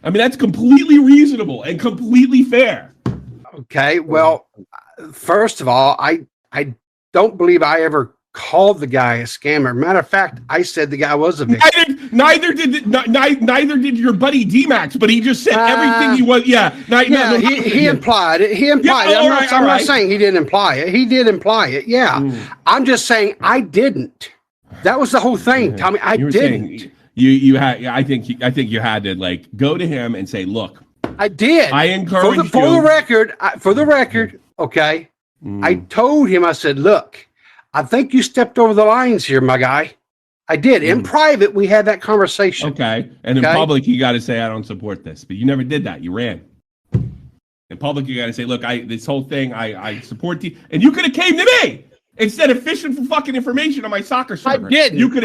I mean, that's completely reasonable and completely fair. Okay, well, first of all, I don't believe I ever called the guy a scammer. Matter of fact, I said the guy was a victim. Neither did your buddy D-Max, but he just said everything he was. Yeah, he implied it. He implied it. I'm not saying he didn't imply it. He did imply it. Yeah, I'm just saying I didn't. That was the whole thing, Tommy. I didn't. You had. I think you had to like go to him and say, "Look, I did." I encourage you. For the record, okay. I told him. I said, "Look, I think you stepped over the lines here, my guy." I did. In private, we had that conversation. Okay. And in public, you got to say, "I don't support this." But you never did that. You ran. In public, you got to say, "Look, this whole thing, I support you." And you could have came to me instead of fishing for fucking information on my soccer server. I didn't. You could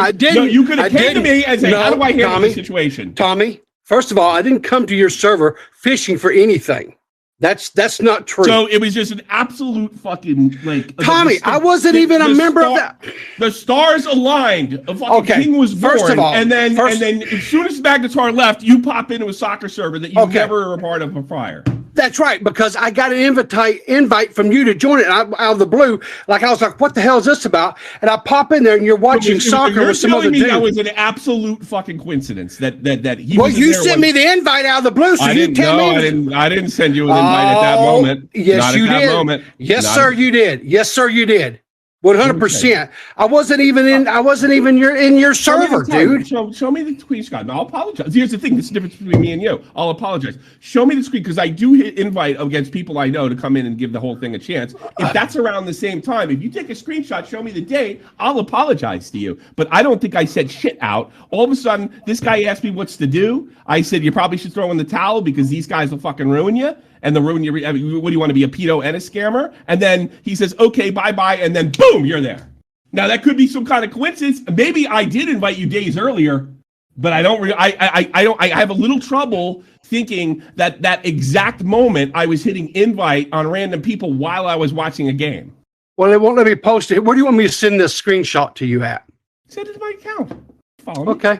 have came to me and said, "How do I handle this situation?" Tommy, first of all, I didn't come to your server fishing for anything. That's not true. So it was just an absolute fucking like. Tommy, I wasn't even a member of that. The stars aligned. A fucking king was born. First of all, and then as soon as Magnetar left, you pop into a soccer server that you never were a part of prior. That's right, because I got an invite from you to join it out of the blue. Like I was like, "What the hell is this about?" And I pop in there, and you're watching soccer with some other dude. That was an absolute fucking coincidence. That he. Well, you sent me the invite out of the blue, so you tell me. I didn't send you an invite at that moment. Yes, you did. Yes, sir, you did. Yes, sir, you did. 100%. I wasn't even in your server, dude. Show me the screenshot. And I'll apologize. Here's the thing. This is the difference between me and you. I'll apologize. Show me the screen because I do hit invite against people I know to come in and give the whole thing a chance. If that's around the same time, if you take a screenshot, show me the date, I'll apologize to you. But I don't think I said shit out. All of a sudden, this guy asked me what's to do. I said, you probably should throw in the towel because these guys will fucking ruin you. And they'll ruin your. I mean, what do you want to be, a pedo and a scammer? And then he says, okay, bye-bye. And then boom, you're there. Now that could be some kind of coincidence. Maybe I did invite you days earlier, but I don't. I have a little trouble thinking that exact moment I was hitting invite on random people while I was watching a game. Well, it won't let me post it. Where do you want me to send this screenshot to you at? Send it to my account. Follow me. Okay,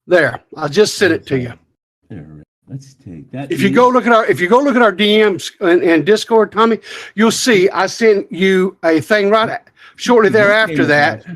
there. I'll just send it to you. There. Let's take that. If you go look at our DMs and Discord, Tommy, you'll see I sent you a thing right shortly thereafter that.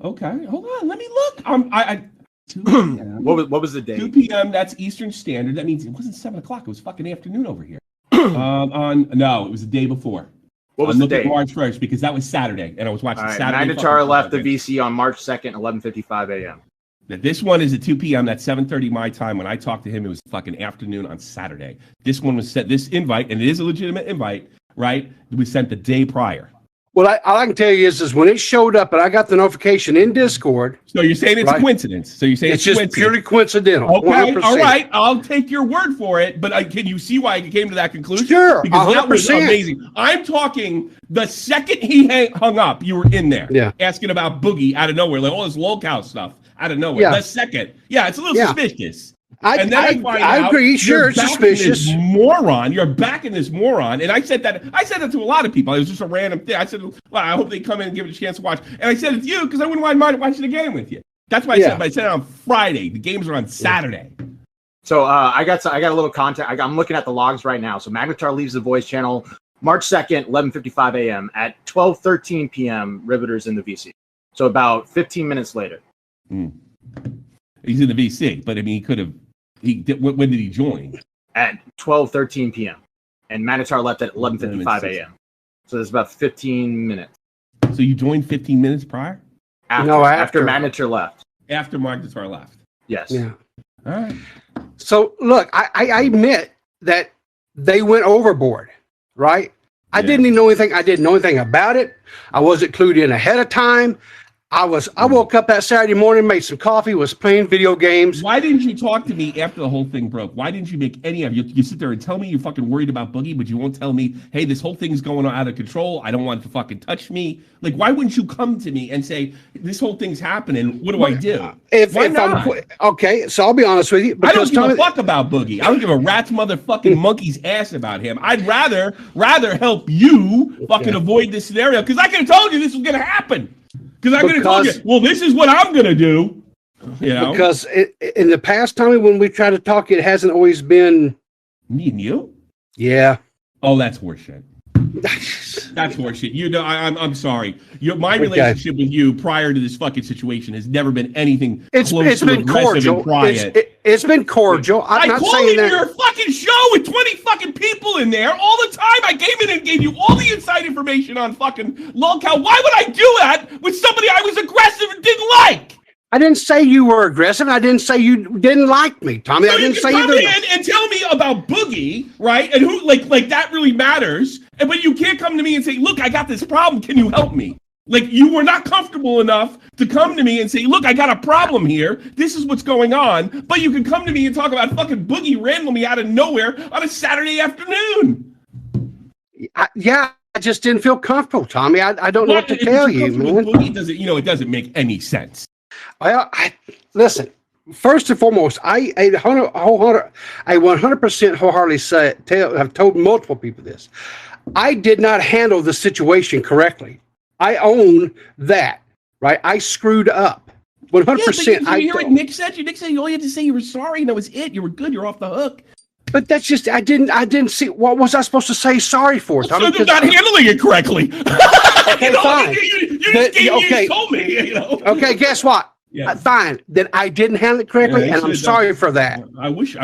Okay, hold on. Let me look. 2 p.m. What was the date? 2 p.m. That's Eastern Standard. That means it wasn't 7 o'clock. It was fucking afternoon over here. No, it was the day before. What was the date? March 1st because that was Saturday, and I was watching Saturday. Magnetar left the VC on March 2nd, 11:55 a.m. This one is at 2 p.m. That's 7:30 my time. When I talked to him, it was fucking afternoon on Saturday. This one was sent, this invite, and it is a legitimate invite, right? It was sent the day prior. Well, all I can tell you is when it showed up and I got the notification in Discord. So you're saying it's a coincidence. So you're saying it's just purely coincidental. Okay, 100%. All right. I'll take your word for it. But can you see why I came to that conclusion? Sure, because 100%. That was amazing. I'm talking the second he hung up, you were in there asking about Boogie out of nowhere, like all this locale stuff. Out of nowhere. The second. Yeah, it's a little suspicious. I agree. Sure, it's suspicious. You're backing this moron. And I said that to a lot of people. It was just a random thing. I said, well, I hope they come in and give it a chance to watch. And I said it to you because I wouldn't mind watching the game with you. That's why I said. But I said it on Friday. The games are on Saturday. So I got a little content. I'm looking at the logs right now. So Magnetar leaves the voice channel March 2nd, 11:55 a.m. At 12:13 p.m. Riverter's in the VC. So about 15 minutes later. He's in the VC, but I mean, he could have. When did he join? At 12:13 p.m. And Magnetar left at 11:55 a.m. So there's about 15 minutes. So you joined 15 minutes prior? After Magnetar left. After Magnetar left. Yes. Yeah. All right. So look, I admit that they went overboard, right? I didn't know anything. I didn't know anything about it. I wasn't clued in ahead of time. I woke up that Saturday morning, made some coffee, was playing video games. Why didn't you talk to me after the whole thing broke? Why didn't you make any of you sit there and tell me you're fucking worried about Boogie, but you won't tell me, hey, this whole thing's going on out of control. I don't want it to fucking touch me. Like, why wouldn't you come to me and say, this whole thing's happening? What do I do? Why not? Okay, so I'll be honest with you. I don't give a fuck about Boogie. I don't give a rat's motherfucking monkey's ass about him. I'd rather help you fucking avoid this scenario because I could have told you this was going to happen. Because I could have told you, well, this is what I'm going to do. You know, because in the past, Tommy, when we try to talk, it hasn't always been me and you. Yeah. Oh, that's horseshit. That's horseshit. You know, I'm sorry. My relationship with you prior to this fucking situation has never been anything it's been cordial. It's been cordial. I'm not call saying in that. your fucking show with 20 fucking people in there all the time. I came in and gave you all the inside information on fucking lolcow. Why would I do that with somebody I was aggressive and didn't like? I didn't say you were aggressive. I didn't say you didn't like me, Tommy. So I didn't say you either. come in and tell me about Boogie, right? And who like that really matters. But you can't come to me and say, "Look, I got this problem. Can you help me?" Like you were not comfortable enough to come to me and say, "Look, I got a problem here. This is what's going on." But you can come to me and talk about fucking Boogie randomly out of nowhere on a Saturday afternoon. Yeah. I just didn't feel comfortable, Tommy. I don't know what to tell you, man. Boogie doesn't, it doesn't make any sense. Well, listen. First and foremost, I 100% wholeheartedly I've told multiple people this. I did not handle the situation correctly. I own that, right? I screwed up. 100%. You hear what Nick said? Nick said all you had to say you were sorry and that was it. You were good. You're off the hook. But that's just I didn't see what was I supposed to say sorry for? So you're not handling it correctly. Okay, fine. You told me. Okay, guess what? Yeah. Fine. Then I didn't handle it correctly, and I'm sorry for that. I wish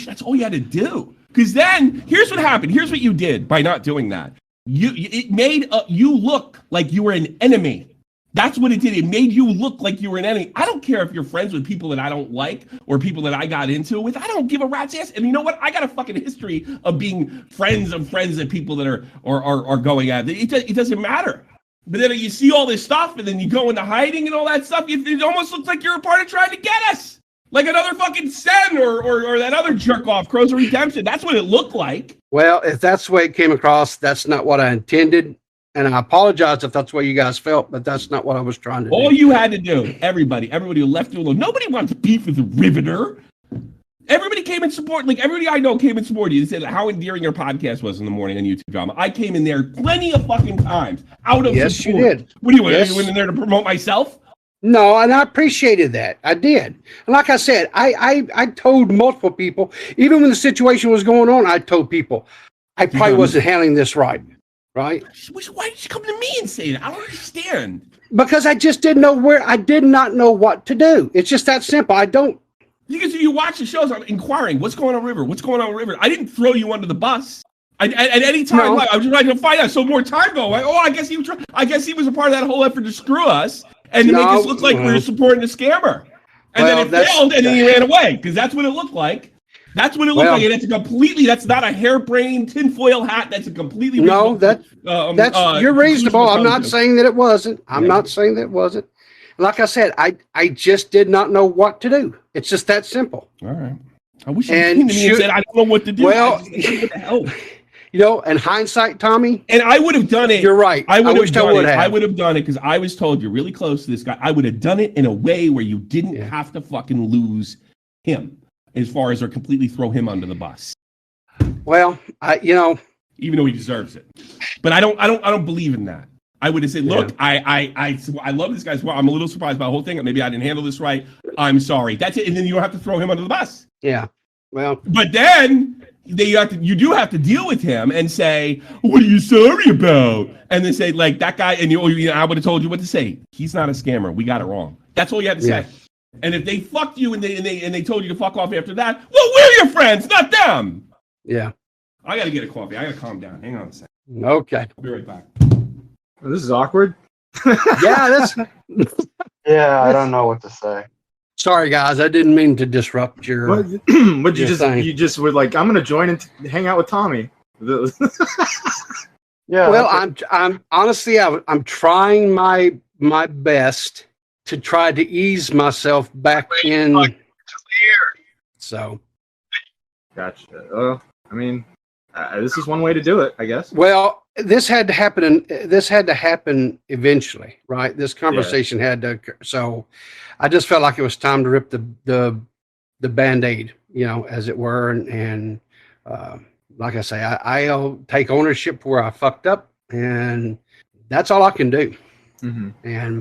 that's all you had to do. Because then here's what happened. Here's what you did by not doing that. It made you look like you were an enemy. That's what it did. It made you look like you were an enemy. I don't care if you're friends with people that I don't like or people that I got into it with. I don't give a rat's ass. And you know what? I got a fucking history of being friends of people that are going at it. It doesn't matter. But then you see all this stuff and then you go into hiding and all that stuff. It almost looks like you're a part of trying to get us. Like another fucking Sen or that other jerk off, Crows of Redemption. That's what it looked like. Well, if that's the way it came across, that's not what I intended. And I apologize if that's what you guys felt, but that's not what I was trying to do. All you had to do, everybody who left you alone. Nobody wants beef with the Riverter. Everybody came in support. Like everybody I know came in support. You said how endearing your podcast was in the morning on YouTube Drama. I came in there plenty of fucking times out of yes, support. You did. What do you want? You went in there to promote myself? No, and I appreciated that. I did. And like I said, I told multiple people, even when the situation was going on, I told people I probably wasn't handling this right. Right? Why did you come to me and say that? I don't understand. Because I just didn't know I did not know what to do. It's just that simple. Because you watch the shows, I'm inquiring, what's going on River? What's going on River? I didn't throw you under the bus. At any time, I was just trying to find out. So more time go. I guess he was a part of that whole effort to screw us and to make us look like we were supporting the scammer. And then it failed, and then he ran away because that's what it looked like. That's what it looked like. And that's not a hairbrained tinfoil hat. That's a completely you're reasonable. I'm not saying that it wasn't. I'm not saying that it wasn't. Like I said, I just did not know what to do. It's just that simple. All right. I wish you came to me and said, I don't know what to do. Well, what the hell? In hindsight, Tommy. And I would have done it. You're right. I would have done it because I was told you're really close to this guy. I would have done it in a way where you didn't have to fucking lose him as far as or completely throw him under the bus. Well, even though he deserves it. But I don't believe in that. I would have said, look, I love this guy. I'm a little surprised by the whole thing. Maybe I didn't handle this right. I'm sorry. That's it. And then you don't have to throw him under the bus. Yeah. Well, but then you do have to deal with him and say, what are you sorry about? And then say like that guy. And I would have told you what to say. He's not a scammer. We got it wrong. That's all you had to say. And if they fucked you and they told you to fuck off after that, well, we're your friends, not them. Yeah. I got to get a coffee. I got to calm down. Hang on a second. Okay. I'll be right back. Well, this is awkward. Yeah, Yeah, I don't know what to say. Sorry, guys. I didn't mean to disrupt your. What you just thing. You just were like, I'm going to join and hang out with Tommy. Yeah. Well, I'm honestly, I'm trying my best to try to ease myself back in. So. Gotcha. I mean, this is one way to do it, I guess. Well, this had to happen. This had to happen eventually, right? This conversation had to occur. So, I just felt like it was time to rip the Band-Aid, as it were, and like I say, I'll take ownership where I fucked up, and that's all I can do. Mm-hmm.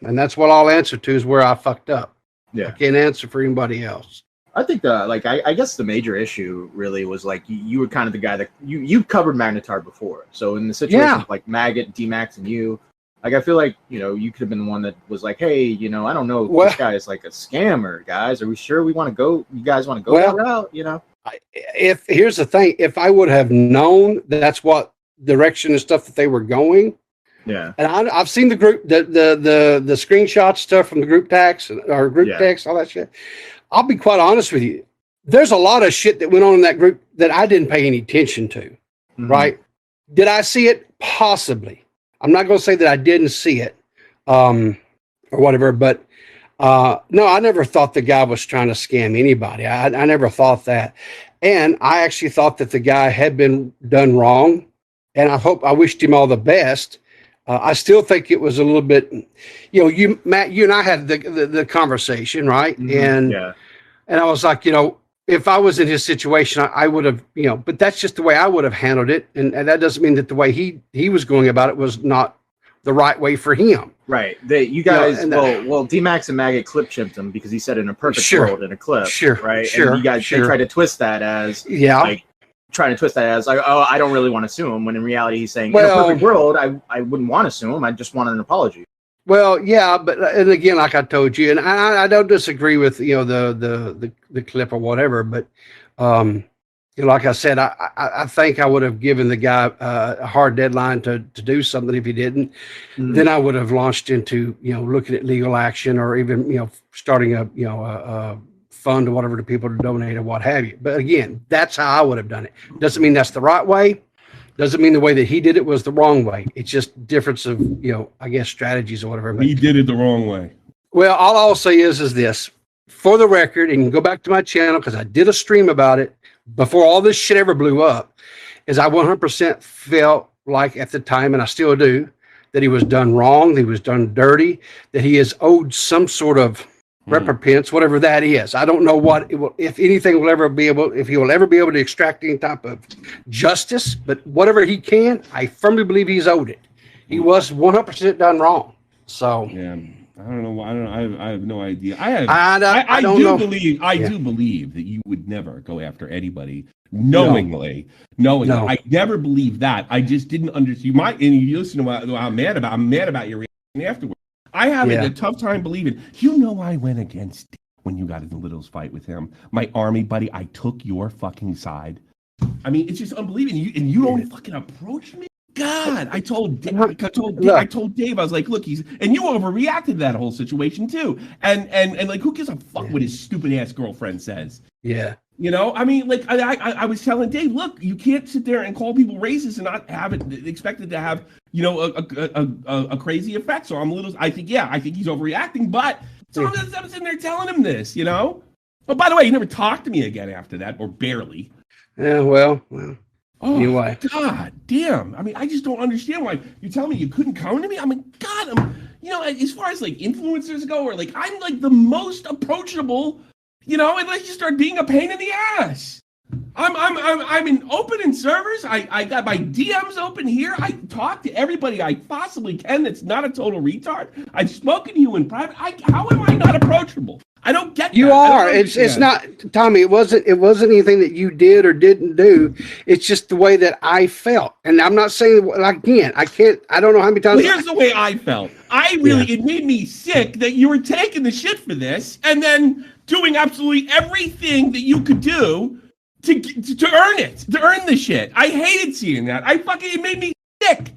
And that's what I'll answer to is where I fucked up. Yeah. I can't answer for anybody else. I think I guess the major issue really was like you were kind of the guy that you've covered Magnetar before. So in the situation of like Maggot, D-Max, and you, like I feel like you could have been the one that was like, hey, I don't know, this guy is like a scammer, guys. Are we sure we want to go? You guys want to go that route? If here's the thing, if I would have known that's what direction and stuff that they were going, and I've seen the group, the screenshot stuff from the group text or group text, all that shit. I'll be quite honest with you. There's a lot of shit that went on in that group that I didn't pay any attention to, right? Did I see it? Possibly. I'm not going to say that I didn't see it or whatever, but no, I never thought the guy was trying to scam anybody. I never thought that. And I actually thought that the guy had been done wrong, and I wished him all the best. I still think it was a little bit, Matt, you and I had the conversation, right? And I was like, if I was in his situation, I would have, but that's just the way I would have handled it. And that doesn't mean that the way he was going about it was not the right way for him. Right. You guys, D-Max and Maggot clip chimped him because he said in a perfect world in a clip. Right. And you guys, they tried to twist that as, trying to twist that as like, oh, I don't really want to sue him, when in reality he's saying, in a perfect world, I wouldn't want to sue him. I just wanted an apology. Well, yeah, but and again, like I told you, and I don't disagree with the clip or whatever, but like I said, I think I would have given the guy a hard deadline to do something. If he didn't, then I would have launched into looking at legal action, or even starting a fund or whatever to people to donate or what have you. But again, that's how I would have done it. Doesn't mean that's the right way. Doesn't mean the way that he did it was the wrong way. It's just difference of, I guess, strategies or whatever. But he did it the wrong way. Well, all I'll say is this, for the record, and you can go back to my channel because I did a stream about it before all this shit ever blew up, is I 100% felt like at the time, and I still do, that he was done wrong, that he was done dirty, that he is owed some sort of recompense, whatever that is. I don't know what it will, if anything will ever be able, if he will ever be able to extract any type of justice, but whatever he can, I firmly believe he's owed it. He was 100% done wrong. So yeah, I don't know. I have no idea. I do believe that you would never go after anybody knowingly. No. I never believed that. I just didn't understand. And you listen to what I'm mad about. I'm mad about your reaction afterwards. I have a tough time believing. I went against it when you got in the Littles fight with him. My army buddy, I took your fucking side. I mean, it's just unbelievable. And you don't fucking approach me? God, I told Dave, I was like, look, and you overreacted to that whole situation too. And like, who gives a fuck what his stupid ass girlfriend says? Yeah. I mean, like I was telling Dave, look, you can't sit there and call people racist and not have it expected to have, a crazy effect. So I think he's overreacting, but I'm sitting there telling him this, Oh, by the way, he never talked to me again after that, or barely. Yeah, well. Oh, anyway. God damn. I mean, I just don't understand why you tell me you couldn't come to me. I mean, God, as far as like influencers go, or like, I'm like the most approachable, unless you start being a pain in the ass. I'm in open servers. I got my DMs open here. I talk to everybody I possibly can that's not a total retard. I've spoken to you in private. How am I not approachable? I don't get you are. It's not, Tommy. It wasn't anything that you did or didn't do. It's just the way that I felt. And I'm not saying again. I don't know how many times. Well, here's the way I felt. It made me sick that you were taking the shit for this and then doing absolutely everything that you could do to earn it, to earn the shit. I hated seeing that. It made me sick.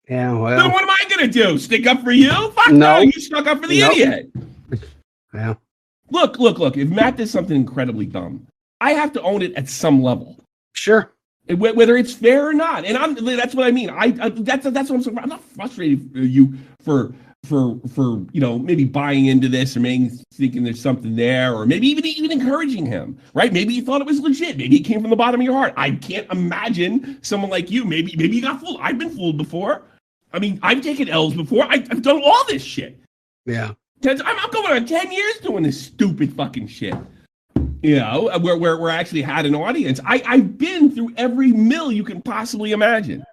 Yeah, well. Then what am I gonna do? Stick up for you? Fuck no, you stuck up for the idiot. Yeah. Look. If Matt does something incredibly dumb, I have to own it at some level. Sure. Whether it's fair or not, and that's what I mean. That's what I'm saying. I'm not frustrated with you for maybe buying into this, or maybe thinking there's something there, or maybe even encouraging him, right? Maybe you thought it was legit. Maybe it came from the bottom of your heart. I can't imagine someone like you. Maybe you got fooled. I've been fooled before. I mean, I've taken L's before. I've done all this shit. Yeah. I'm going on 10 years doing this stupid fucking shit. Where I actually had an audience. I've been through every mill you can possibly imagine.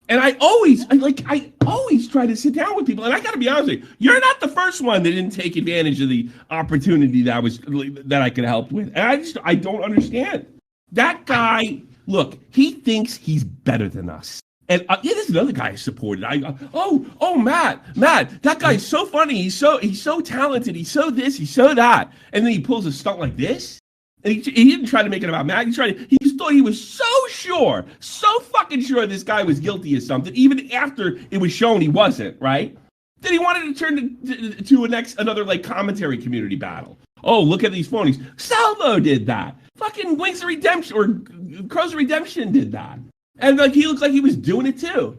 And I always try to sit down with people. And I got to be honest with you, you're not the first one that didn't take advantage of the opportunity that I could help with. And I don't understand. That guy, look, he thinks he's better than us. And there's another guy I supported. Matt, that guy's so funny. He's so talented. He's so this, he's so that. And then he pulls a stunt like this. And he didn't try to make it about Matt. He just thought he was so fucking sure this guy was guilty of something, even after it was shown he wasn't, right? Then he wanted to turn to another like commentary community battle. Oh, look at these phonies. Salvo did that. Fucking Wings of Redemption or Crows of Redemption did that. And like he looks like he was doing it too.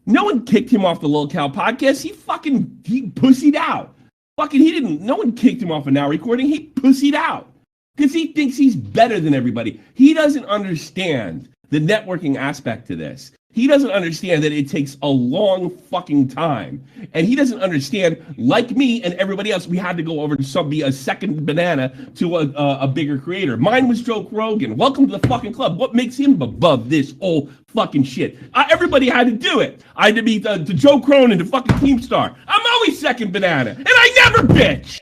No one kicked him off the Locale podcast. He pussied out. No one kicked him off a Now Recording. He pussied out. Because he thinks he's better than everybody. He doesn't understand the networking aspect to this. He doesn't understand that it takes a long fucking time. And he doesn't understand, like me and everybody else, we had to go over to be a second banana to a bigger creator. Mine was Joe Rogan. Welcome to the fucking club. What makes him above this whole fucking shit? Everybody had to do it. I had to be to Joe Cronin, to fucking Keemstar. I'm always second banana. And I never bitch.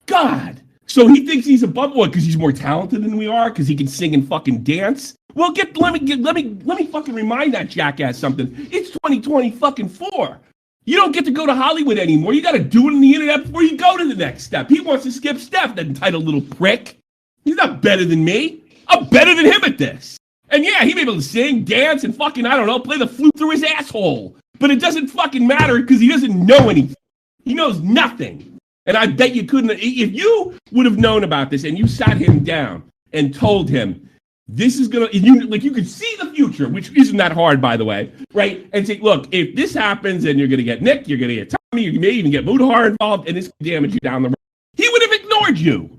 God. So he thinks he's above what? Because he's more talented than we are? Because he can sing and fucking dance? Well, let me fucking remind that jackass something. It's 2024. You don't get to go to Hollywood anymore. You got to do it on the internet before you go to the next step. He wants to skip step, that entitled little prick. He's not better than me. I'm better than him at this. And yeah, he may be able to sing, dance, and fucking, I don't know, play the flute through his asshole. But it doesn't fucking matter because he doesn't know anything. He knows nothing. And I bet you couldn't, if you would have known about this and you sat him down and told him, this is going to, you could see the future, which isn't that hard, by the way, right? And say, look, if this happens, then you're going to get Nick, you're going to get Tommy, you may even get Mudahar involved, and this can damage you down the road. He would have ignored you.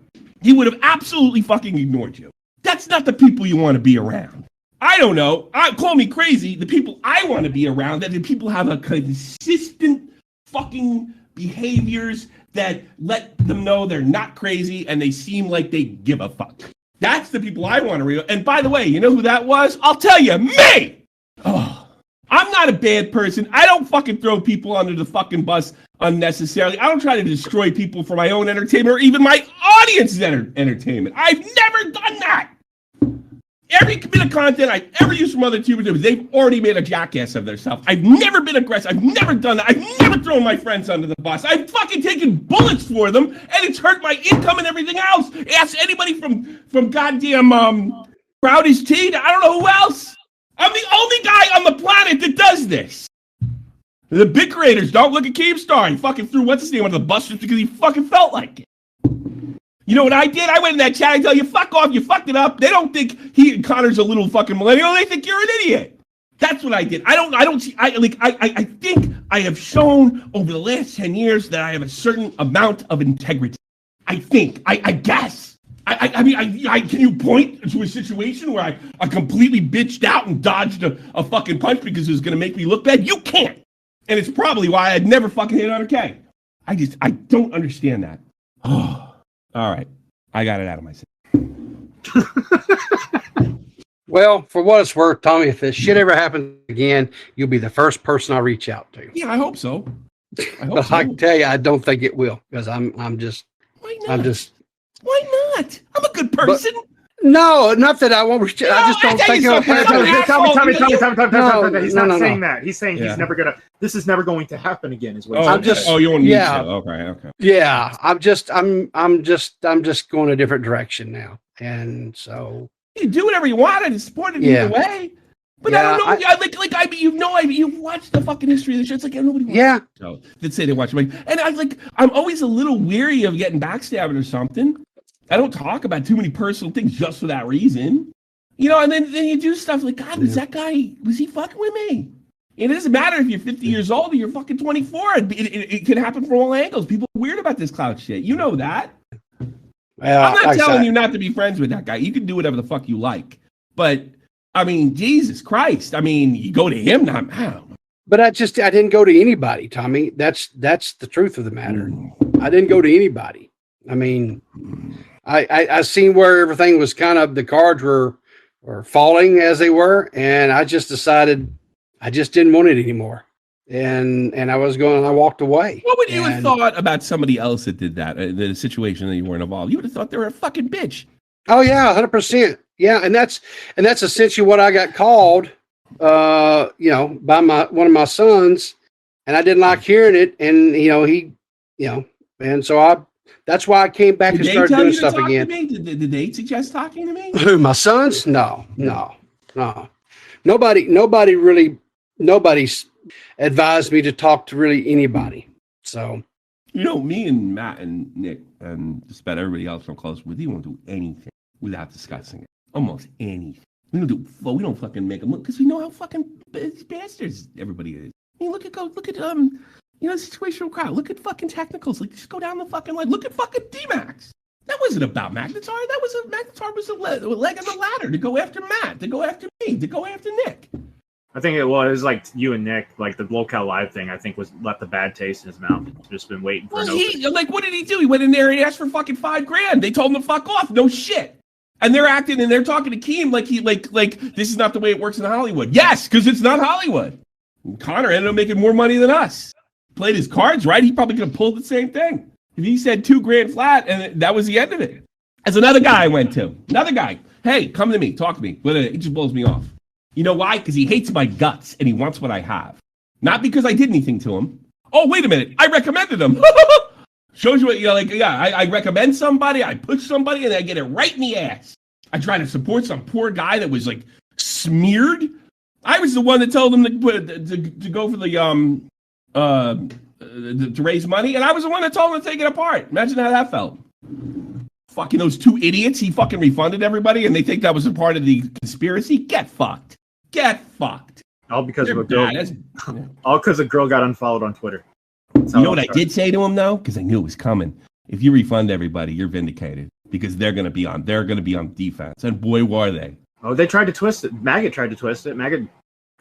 He would have absolutely fucking ignored you. That's not the people you want to be around. I don't know. Call me crazy. The people I want to be around, that the people have a consistent fucking behaviors that let them know they're not crazy and they seem like they give a fuck. That's the people I want to read. And by the way, you know who that was? I'll tell you, me! Oh, I'm not a bad person. I don't fucking throw people under the fucking bus unnecessarily. I don't try to destroy people for my own entertainment or even my audience's entertainment. I've never done that. Every bit of content I've ever used from other YouTubers, they've already made a jackass of themselves. I've never been aggressive. I've never done that. I've never thrown my friends under the bus. I've fucking taken bullets for them, and it's hurt my income and everything else. Ask anybody from goddamn Crowdy's Tea to I don't know who else. I'm the only guy on the planet that does this. The big creators don't look at Keemstar. He fucking threw what's his name under the bus just because he fucking felt like it. You know what I did? I went in that chat. I tell you, fuck off. You fucked it up. They don't think Connor's a little fucking millennial. They think you're an idiot. That's what I did. I think I have shown over the last 10 years that I have a certain amount of integrity. I think. I guess. Can you point to a situation where I completely bitched out and dodged a fucking punch because it was going to make me look bad? You can't. And it's probably why I'd never fucking hit 100K. I don't understand that. Oh. All right. I got it out of my system. Well, for what it's worth, Tommy, if this shit ever happens again, you'll be the first person I reach out to. Yeah, I hope so. But I can tell you, I don't think it will, because I'm just. Why not? Why not? I'm a good person. No, not that I won't reach out. I just don't think it'll happen. Tommy. He's not saying that. He's saying he's never gonna. This is never going to happen again. Is what I'm just. Oh, you want me to? Okay. Yeah, I'm just going a different direction now, and so you do whatever you want and support it either way. But I don't know. You've watched the fucking history of the show. It's like nobody watches the show. That say they watch it. And I'm always a little weary of getting backstabbed or something. I don't talk about too many personal things just for that reason. You know, and then you do stuff like, God, was he fucking with me? It doesn't matter if you're 50 years old or you're fucking 24. It can happen from all angles. People are weird about this cloud shit. You know that. I'm not telling you not to be friends with that guy. You can do whatever the fuck you like. But, I mean, Jesus Christ. I mean, you go to him, not me. But I didn't go to anybody, Tommy. That's the truth of the matter. I didn't go to anybody. I mean, I seen where everything was kind of, the cards were falling as they were, and I just decided I just didn't want it anymore. And I walked away. What would you have thought about somebody else that did that, the situation that you weren't involved? You would have thought they were a fucking bitch. Oh yeah, 100%. Yeah, and that's essentially what I got called, by one of my sons, and I didn't like hearing it, and and so that's why I came back and started doing stuff again. Did they suggest talking to me? Who, my sons? No. Nobody's advised me to talk to really anybody. So, me and Matt and Nick and just about everybody else I'm close with, we won't do anything without discussing it. Almost anything. We don't fucking make them look, because we know how fucking bastards everybody is. I mean, look at situational crowd. Look at fucking technicals. Like, just go down the fucking line. Look at fucking D-Max. That wasn't about Magnetar. Magnetar was a leg on the ladder to go after Matt, to go after me, to go after Nick. I think it was like you and Nick, like the Locale Live thing, I think left a bad taste in his mouth. Just been waiting for what did he do? He went in there and he asked for fucking $5,000. They told him to fuck off. No shit. And they're acting and they're talking to Keem like this is not the way it works in Hollywood. Yes, because it's not Hollywood. And Connor ended up making more money than us. Played his cards right. He probably could have pulled the same thing. If he said $2,000 flat, and that was the end of it. As another guy I went to. Another guy. Hey, come to me. Talk to me. But it just blows me off. You know why? Because he hates my guts and he wants what I have. Not because I did anything to him. Oh, wait a minute. I recommended him. Shows you what, I recommend somebody, I push somebody, and I get it right in the ass. I try to support some poor guy that was like smeared. I was the one that told him to go for to raise money, and I was the one that told him to take it apart. Imagine how that felt. Fucking those two idiots, he fucking refunded everybody, and they think that was a part of the conspiracy. Get fucked. Get fucked. All because of a girl. All because a girl got unfollowed on Twitter. You know what I did say to him though, because I knew it was coming. If you refund everybody, you're vindicated, because they're gonna be on defense, and boy were they. Oh, they tried to twist it. Maggot tried to twist it. Maggot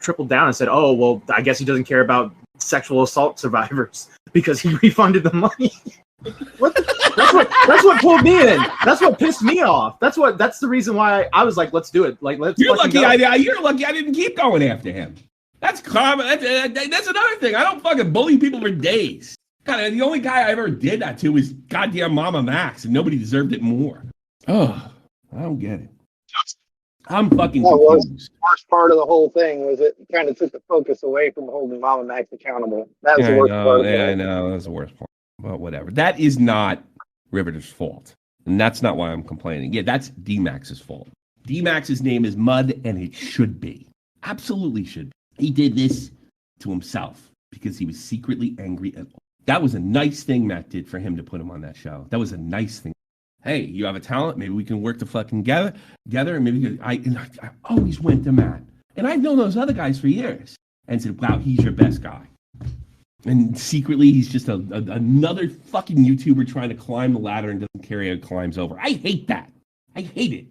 tripled down and said, "Oh, well, I guess he doesn't care about sexual assault survivors because he refunded the money." What? That's what pulled me in. That's what pissed me off. That's the reason why I was like, let's do it. Like, let's. You're lucky I didn't keep going after him. That's common. That's another thing. I don't fucking bully people for days. God, the only guy I ever did that to was goddamn Mama Max, and nobody deserved it more. Oh, I don't get it. I'm fucking confused. The worst part of the whole thing was it kind of took the focus away from holding Mama Max accountable. That was the worst part. I know. That's the worst part. But whatever. That is not Riverter's fault. And that's not why I'm complaining. Yeah, that's D-Max's fault. D-Max's name is Mud, and it should be. Absolutely should be. He did this to himself because he was secretly angry at all. That was a nice thing Matt did for him to put him on that show. That was a nice thing. Hey, you have a talent. Maybe we can work to fucking together. And maybe I always went to Matt. And I've known those other guys for years. And said, wow, he's your best guy. And secretly, he's just another fucking YouTuber trying to climb the ladder and doesn't care how he climbs over. I hate that. I hate it.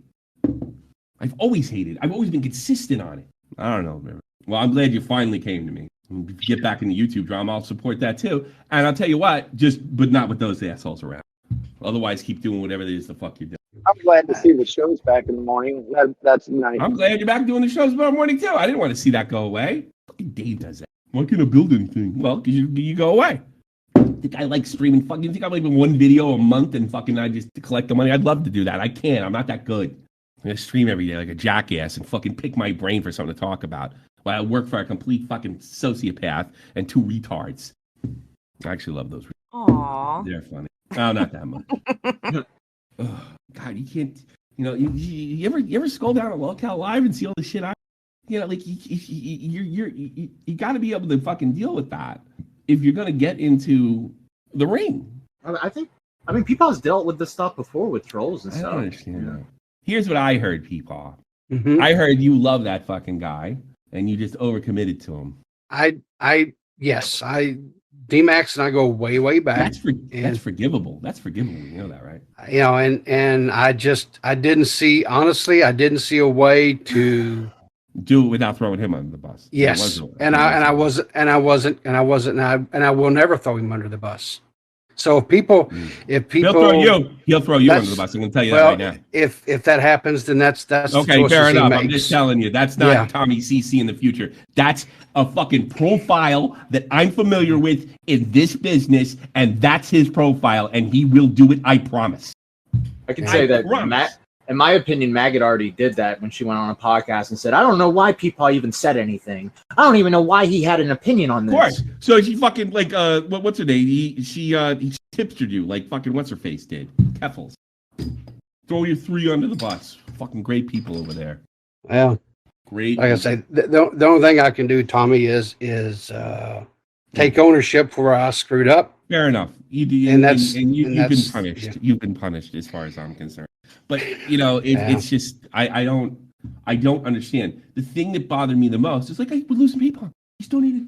I've always hated it. I've always been consistent on it. I don't know, man. Well, I'm glad you finally came to me. If you get back in the YouTube drama, I'll support that too. And I'll tell you what, but not with those assholes around. Otherwise, keep doing whatever it is the fuck you're doing. I'm glad to see the shows back in the morning. That's nice. I'm glad you're back doing the shows tomorrow morning too. I didn't want to see that go away. Fucking Dave does that. Why can't I build anything? Well, because you go away. Think I like streaming fucking? Think I'm like one video a month and fucking I just collect the money? I'd love to do that. I can't. I'm not that good. I stream every day like a jackass and fucking pick my brain for something to talk about while I work for a complete fucking sociopath and two retards. I actually love those. Aww. They're funny. Oh, not that much. Oh, God, you can't. You ever scroll down a Locale Live and see all the shit like you got to be able to fucking deal with that if you're gonna get into the ring. I mean, people has dealt with this stuff before with trolls and stuff. I don't understand that. Here's what I heard, Peepaw. Mm-hmm. I heard you love that fucking guy and you just overcommitted to him. Yes, D-Max and I go way, way back. That's forgivable. That's forgivable. You know that, right? And I didn't see a way to do it without throwing him under the bus. Yes. And I will never throw him under the bus. So if people, He'll throw you under the bus. I'm going to tell you that right now. If that happens, then that's okay. Fair enough. I'm just telling you, that's not Tommy CC in the future. That's a fucking profile that I'm familiar with in this business, and that's his profile, and he will do it. I promise. I can say that Matt, in my opinion, Maggot already did that when she went on a podcast and said, I don't know why Peepaw even said anything. I don't even know why he had an opinion on this. Of course. So she fucking, like, what's her name? She tipstered you like fucking what's-her-face did. Keffels. Throw you 3 under the bus. Fucking great people over there. Well, great. Like I say, the only thing I can do, Tommy, is take ownership for where I screwed up. Fair enough. You've been punished. Yeah. You've been punished as far as I'm concerned. But it's just I don't understand. The thing that bothered me the most is like I would lose some people. He's donated,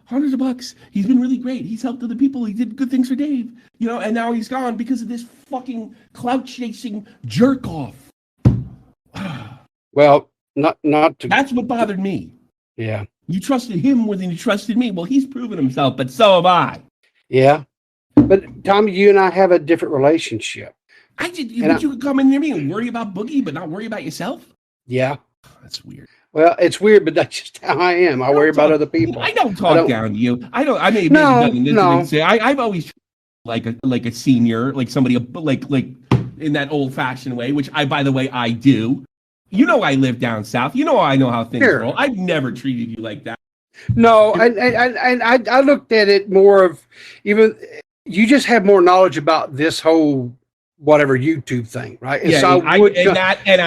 hundreds of bucks. He's been really great. He's helped other people. He did good things for Dave. And now he's gone because of this fucking clout chasing jerk off. Well, not to. That's what bothered me. Yeah. You trusted him more than you trusted me. Well, he's proven himself, but so have I. Yeah. But Tommy, you and I have a different relationship. Would you come in near me and worry about Boogie, but not worry about yourself? Yeah. That's weird. Well, it's weird, but that's just how I am. I worry about other people. I don't talk down to you. I may no. Say I've always like a senior, like somebody like in that old fashioned way, which by the way, I do. I live down south. I know how things roll. I've never treated you like that. No, I looked at it more of even you just have more knowledge about this whole whatever YouTube thing, right? And yeah, so I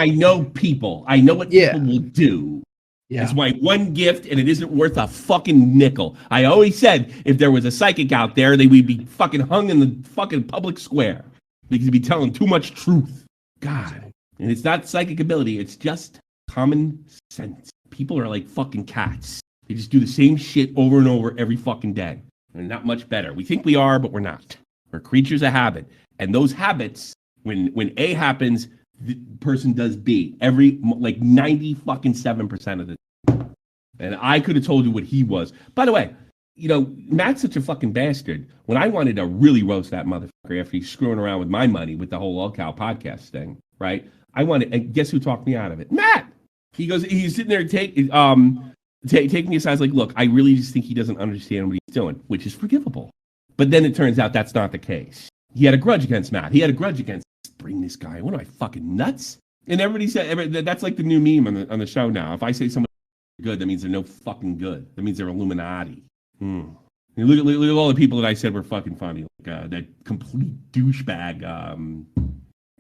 know people. I know what people will do. Yeah. It's my one gift, and it isn't worth a fucking nickel. I always said if there was a psychic out there, they would be fucking hung in the fucking public square because he'd be telling too much truth. God. And it's not psychic ability, it's just common sense. People are like fucking cats. They just do the same shit over and over every fucking day. They're not much better. We think we are, but we're not. We're creatures of habit. And those habits, when A happens, the person does B. Every, like 90% of the time. And I could have told you what he was. By the way, Matt's such a fucking bastard. When I wanted to really roast that motherfucker after he's screwing around with my money with the whole All Cow podcast thing, right? And guess who talked me out of it? Matt! He's sitting there taking me aside, like, look, I really just think he doesn't understand what he's doing, which is forgivable. But then it turns out that's not the case. He had a grudge against Matt. He had a grudge against, bring this guy. What am I, fucking nuts? And everybody said, that's like the new meme on the show now. If I say someone's good, that means they're no fucking good. That means they're Illuminati. And look at all the people that I said were fucking funny. Like that complete douchebag,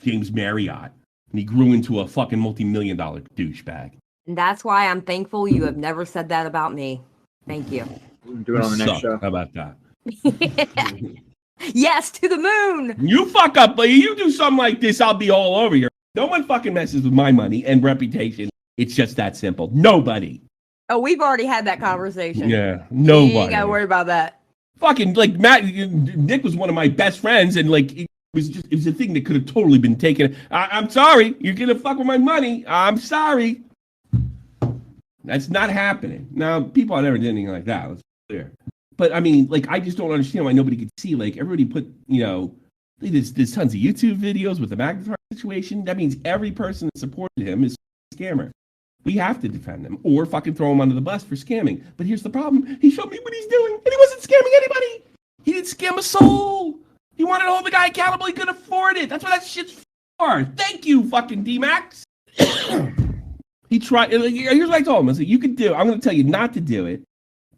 James Marriott. And he grew into a fucking multi-million-dollar douchebag. And that's why I'm thankful you have never said that about me. Thank you. Do it on the next show. How about that? Yes, to the moon. You fuck up, but you do something like this, I'll be all over you. No one fucking messes with my money and reputation. It's just that simple. Nobody. Oh, we've already had that conversation. Yeah, nobody. You ain't gotta worry about that. Fucking, like, Nick was one of my best friends, and, like, it was a thing that could have totally been taken. I'm sorry. You're gonna fuck with my money. I'm sorry. That's not happening. Now, people never did anything like that. Let's be clear. But I mean, like, I just don't understand why nobody could see. Like, everybody put, there's tons of YouTube videos with the Magnetar situation. That means every person that supported him is a scammer. We have to defend him or fucking throw him under the bus for scamming. But here's the problem. He showed me what he's doing, and he wasn't scamming anybody. He didn't scam a soul. He wanted to hold the guy accountable. He could afford it. That's what that shit's for. Thank you, fucking D-Max. He tried. Here's what I told him. I said, you could do. I'm going to tell you not to do it.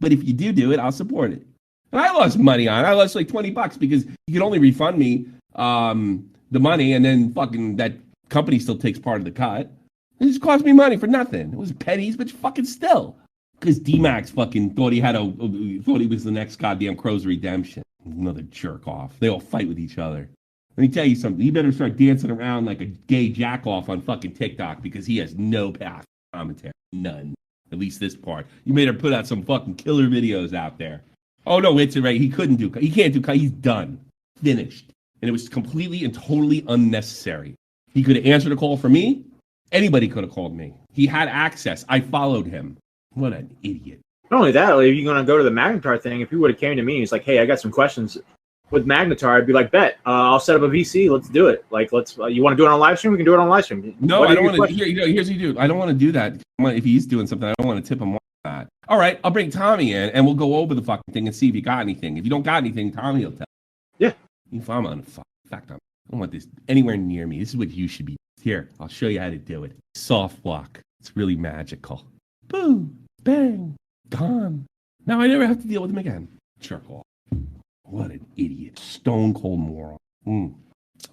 But if you do it, I'll support it. And I lost money on it. I lost like $20 because you could only refund me the money, and then fucking that company still takes part of the cut. It just cost me money for nothing. It was pennies, but fucking still. Because D-Max fucking thought he was the next goddamn Crow's Redemption. Another jerk off. They all fight with each other. Let me tell you something. He better start dancing around like a gay jack-off on fucking TikTok because he has no path commentary. None. At least this part. You made her put out some fucking killer videos out there. Oh, no, it's right. He can't do. He's done. Finished. And it was completely and totally unnecessary. He could have answered a call for me. Anybody could have called me. He had access. I followed him. What an idiot. Not only that, like, if you're going to go to the Magnetar thing, if he would have came to me, he's like, hey, I got some questions. with Magnetar, I'd be like, bet, I'll set up a VC. Let's do it. Like, let's. You want to do it on live stream? We can do it on live stream. No, What I are don't your want to. questions? Here's what you do. I don't want to do that. If he's doing something, I don't want to tip him off that. All right, I'll bring Tommy in, and we'll go over the fucking thing and see if you got anything. If you don't got anything, Tommy will tell. Yeah. If I'm on fact, I don't want this anywhere near me. This is what you should be. Here, I'll show you how to do it. Soft block. It's really magical. Boom, bang, gone. Now I never have to deal with him again. Jerk off. What an idiot. Stone cold moron.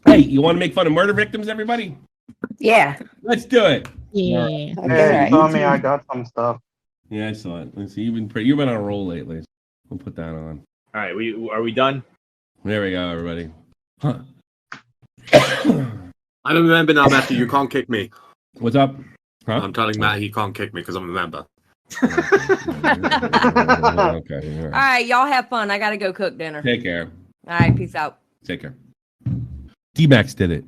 Hey, you want to make fun of murder victims, everybody? Yeah. Let's do it. Yeah. Okay, Hey, right. Tommy, I got some stuff. Yeah, I saw it. Let's see. You've been on a roll lately. We'll put that on. All right, are we done? There we go, everybody. Huh. I'm a member now, Matthew. You can't kick me. What's up? Huh? I'm telling Matt he can't kick me because I'm a member. Okay. All All right. right, y'all have fun. I gotta go cook dinner. Take care. All right, peace out. Take care. D-Max did it.